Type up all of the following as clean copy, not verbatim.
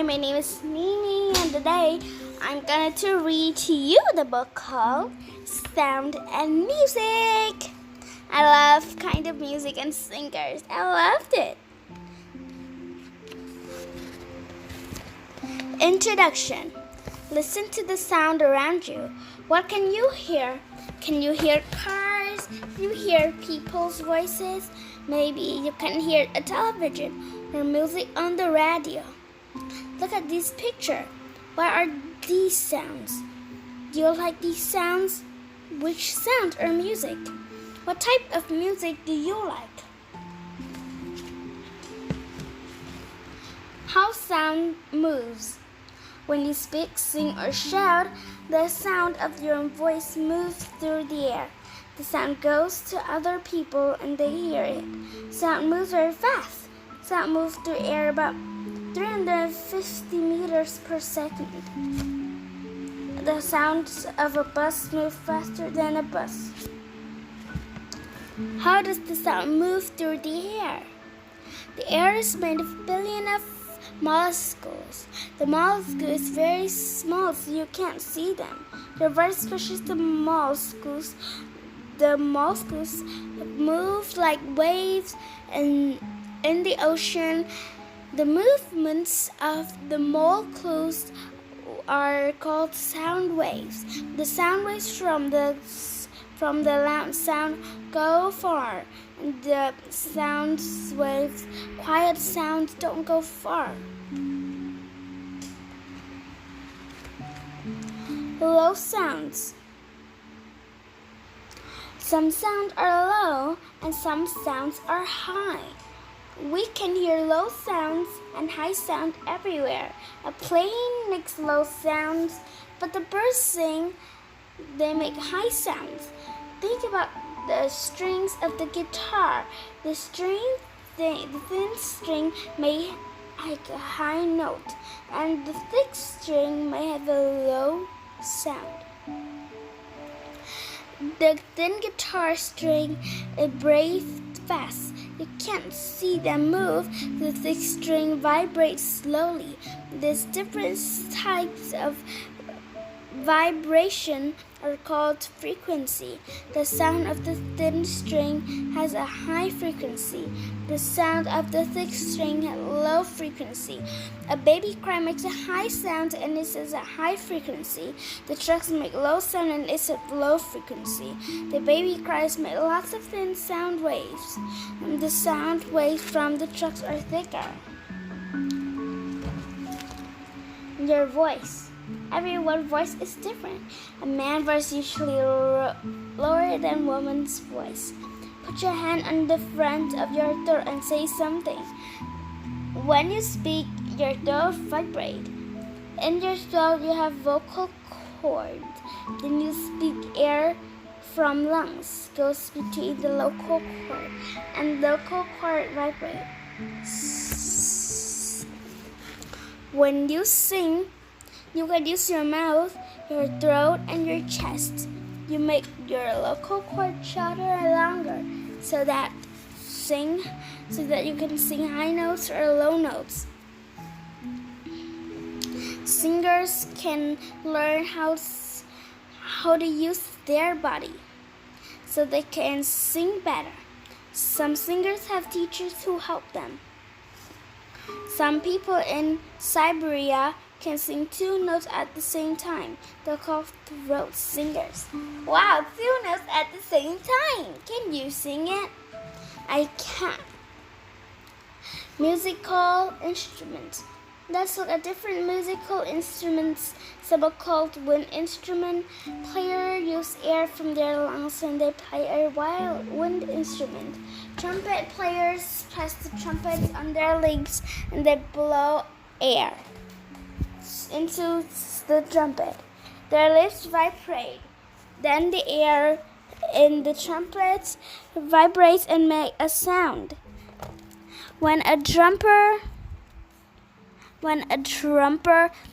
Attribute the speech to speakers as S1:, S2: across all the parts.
S1: my name is Mimi, and today I'm going to read to you the book called Sound and Music. I love kind of music and singers. I loved it. Introduction. Listen to the sound around you. What can you hear? Can you hear cars? Can you hear people's voices? Maybe you can hear a television or music on the radio. Look at this picture. What are these sounds? Do you like these sounds? Which sound or music? What type of music do you like? How sound moves. When you speak, sing, or shout, the sound of your voice moves through the air. The sound goes to other people and they hear it. Sound moves very fast. Sound moves through air about 350 meters per second. The sounds of a bus move faster than a bus. How does the sound move through the air? The air is made of billions of mollusks. The mollusk is very small, so you can't see them. They're very squishy. The mollusks move like waves in the ocean. The movements of the mollusks are called sound waves. The sound waves from the loud sound go far, and the sound waves, quiet sounds, don't go far. Low sounds. Some sounds are low and some sounds are high. We can hear low sounds and high sound everywhere. A plane makes low sounds, but the birds sing, they make high sounds. Think about the strings of the guitar. The thin string may have a high note, and the thick string may have a low sound. The thin guitar string vibrates fast. You can't see them move. The thick string vibrates slowly. There's different types of vibration are called frequency. The sound of the thin string has a high frequency. The sound of the thick string has low frequency. A baby cry makes a high sound and it is a high frequency. The trucks make low sound and it's a low frequency. The baby cries make lots of thin sound waves. And the sound waves from the trucks are thicker. Your voice. Everyone's voice is different. A man's voice is usually lower than a woman's voice. Put your hand on the front of your throat and say something. When you speak, your throat vibrates. In your throat, you have vocal cords. Then you speak, air from lungs goes between the vocal cord and the vocal cord vibrates. When you sing, you can use your mouth, your throat, and your chest. You make your vocal cord shorter and longer so that you can sing high notes or low notes. Singers can learn how to use their body so they can sing better. Some singers have teachers who help them. Some people in Siberia can sing two notes at the same time. They're called throat singers. Wow, two notes at the same time. Can you sing it? I can. Musical instruments. Let's look at different musical instruments. Some are called wind instruments. Players use air from their lungs when they play a wind instrument. Trumpet players press the trumpets on their lips and they blow air into the trumpet. Their lips vibrate. Then the air in the trumpet vibrates and makes a sound. When a trumper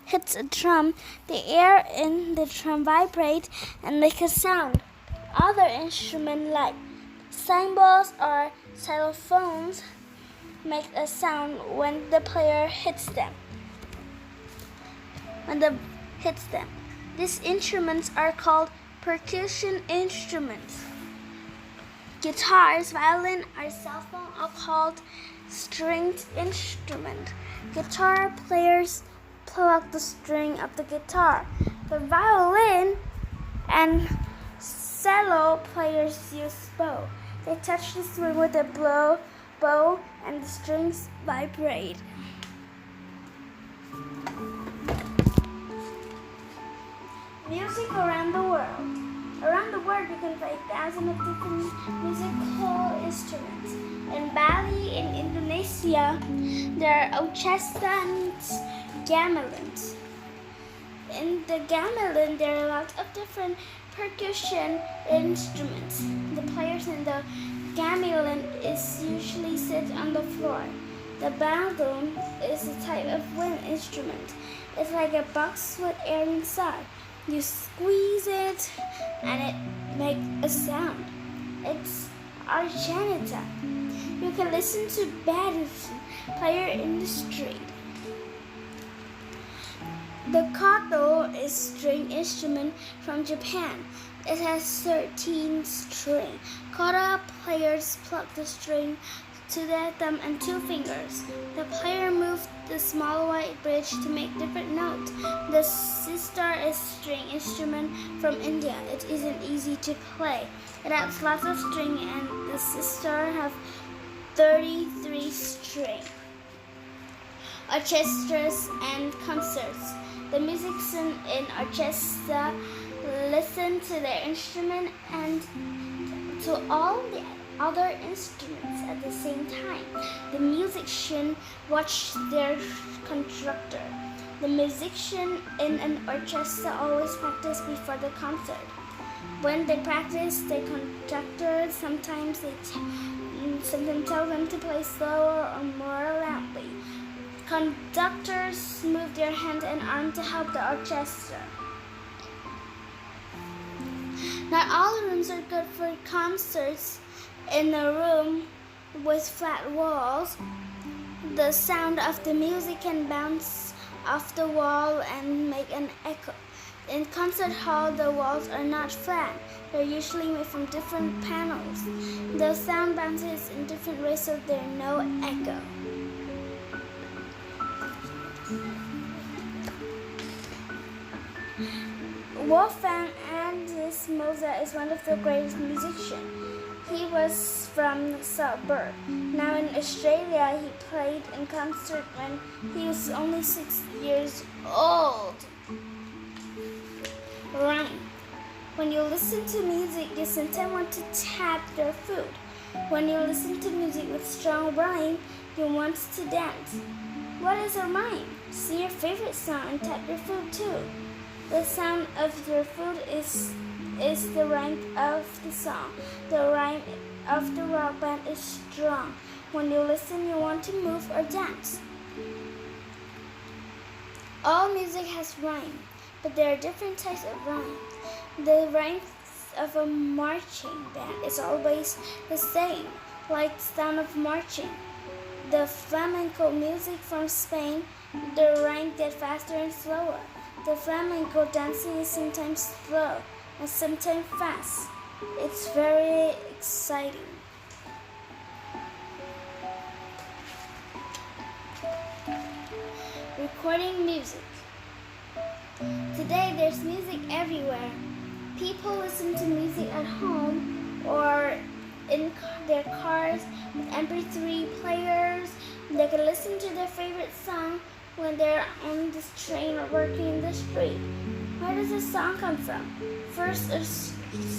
S1: hits a drum, the air in the drum vibrates and makes a sound. Other instruments like cymbals or xylophones make a sound when the player hits them. when the hits them. These instruments are called percussion instruments. Guitars, violin, or saxophone are called stringed instruments. Guitar players pluck the string of the guitar. The violin and cello players use bow. They touch the string with a bow and the strings vibrate. Music around the world. Around the world, you can play thousands of different musical instruments. In Bali, in Indonesia, there are orchestra and gamelans. In the gamelan, there are lots of different percussion instruments. The players in the gamelan is usually sit on the floor. The balloon is a type of wind instrument. It's like a box with air inside. You squeeze it and it makes a sound. It's Argentina. You can listen to bands player in the street. The koto is a string instrument from Japan. It has 13 strings. Koto players pluck the string to their thumb and 2 fingers. The player moves the small white bridge to make different notes. The sitar is a string instrument from India. It isn't easy to play. It has lots of string and the sitar have 33 strings. Orchestras and concerts. The musicians in orchestra listen to their instrument and to all the other instruments at the same time. The musician watch their conductor. The musician in an orchestra always practice before the concert. When they practice, the conductor sometimes tell them to play slower or more loudly. Conductors move their hand and arm to help the orchestra. Not all rooms are good for concerts. In a room with flat walls, the sound of the music can bounce off the wall and make an echo. In concert hall, the walls are not flat. They're usually made from different panels. The sound bounces in different ways so there's no echo. Wolfgang Amadeus Mozart is one of the greatest musicians. He was from Salzburg. Now in Australia, he played in concert when he was only 6 years old. Rhyme. When you listen to music, you sometimes want to tap your foot. When you listen to music with strong rhyme, you want to dance. What is a rhyme? See your favorite song and tap your foot too. The sound of your foot is the rhyme of the song. The rhyme of the rock band is strong. When you listen, you want to move or dance. All music has rhyme, but there are different types of rhyme. The rhyme of a marching band is always the same, like the sound of marching. The flamenco music from Spain, the rhyme gets faster and slower. The flamenco dancing is sometimes slow and sometimes fast. It's very exciting. Recording music. Today there's music everywhere. People listen to music at home or in their cars with MP3 players. They can listen to their favorite song when they're on the train or working in the street. Where does the song come from? First,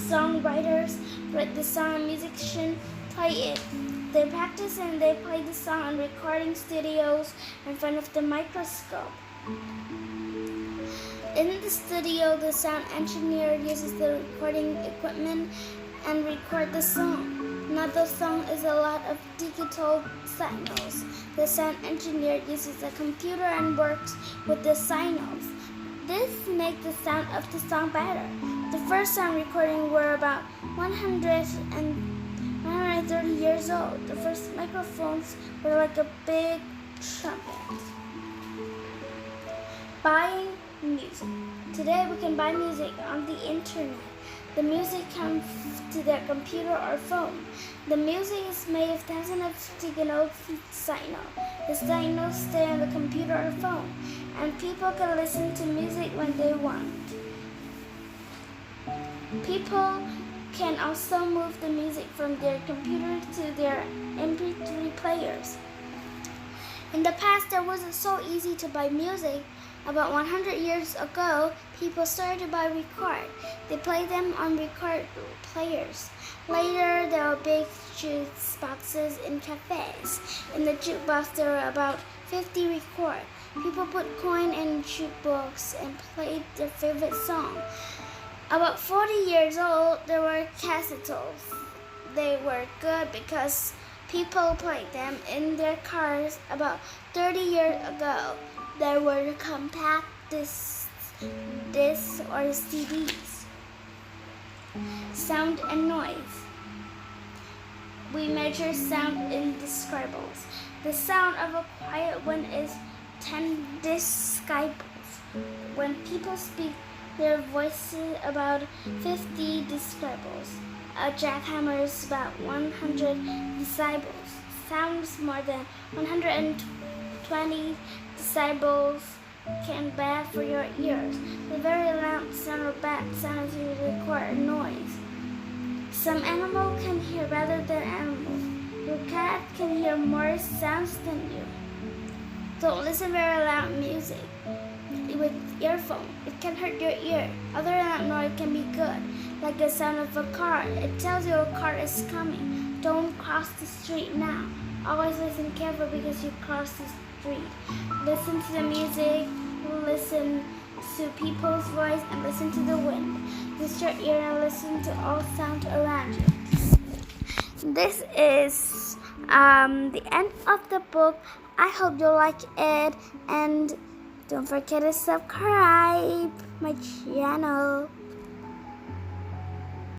S1: songwriters write the song and musicians play it. They practice and they play the song in recording studios in front of the microscope. In the studio, the sound engineer uses the recording equipment and record the song. Now the song is a lot of digital signals. The sound engineer uses a computer and works with the signals. This makes the sound of the song better. The first sound recording were about 130 years old. The first microphones were like a big trumpet. Buying music. Today we can buy music on the internet. The music comes to their computer or phone. The music is made of thousands of sticky notes signal. The signals stay on the computer or phone, and people can listen to music when they want. People can also move the music from their computer to their MP3 players. In the past, it wasn't so easy to buy music. About 100 years ago, people started to buy record. They played them on record players. Later, there were big jukeboxes in cafes. In the jukebox, there were about 50 records. People put coin in jukebox and played their favorite song. About 40 years old, there were cassettes. They were good because people played them in their cars. About 30 years ago, there were compact discs or CDs. Sound and noise. We measure sound in decibels. The sound of a quiet wind is 10 decibels. When people speak, their voices about 50 decibels. A jackhammer is about 100 decibels. Sounds more than 120 decibels can be bad for your ears. The very loud sound or bad sounds usually require noise. Some animals can hear better than animals. Your cat can hear more sounds than you. Don't listen very loud music with earphones. It can hurt your ear. Other loud noise can be good, like the sound of a car. It tells you a car is coming. Don't cross the street now. Always listen carefully because you cross the street. Listen to the music, listen to people's voice, and listen to the wind. Use your ear and listen to all sound around you. This is the end of the book. I hope you like it, and don't forget to subscribe my channel.